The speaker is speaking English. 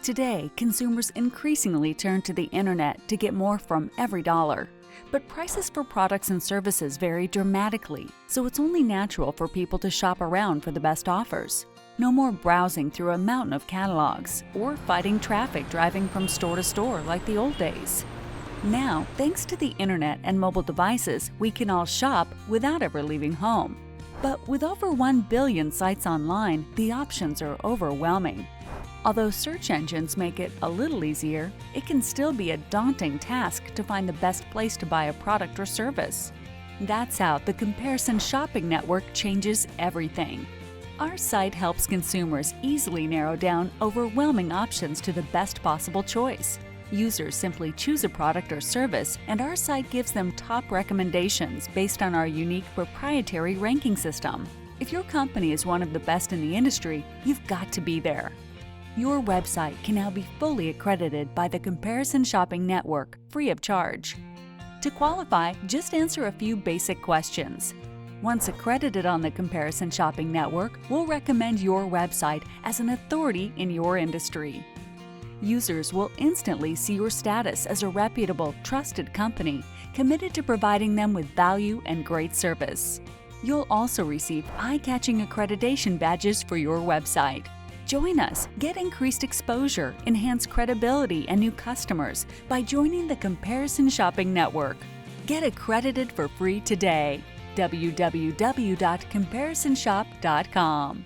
Today, consumers increasingly turn to the internet to get more from every dollar. But prices for products and services vary dramatically, so it's only natural for people to shop around for the best offers. No more browsing through a mountain of catalogs or fighting traffic driving from store to store like the old days. Now, thanks to the internet and mobile devices, we can all shop without ever leaving home. But with over 1 billion sites online, the options are overwhelming. Although search engines make it a little easier, it can still be a daunting task to find the best place to buy a product or service. That's how the Comparison Shopping Network changes everything. Our site helps consumers easily narrow down overwhelming options to the best possible choice. Users simply choose a product or service, and our site gives them top recommendations based on our unique proprietary ranking system. If your company is one of the best in the industry, you've got to be there. Your website can now be fully accredited by the Comparison Shopping Network, free of charge. To qualify, just answer a few basic questions. Once accredited on the Comparison Shopping Network, we'll recommend your website as an authority in your industry. Users will instantly see your status as a reputable, trusted company committed to providing them with value and great service. You'll also receive eye-catching accreditation badges for your website. Join us, get increased exposure, enhance credibility, and new customers by joining the Comparison Shopping Network. Get accredited for free today. www.comparisonshop.com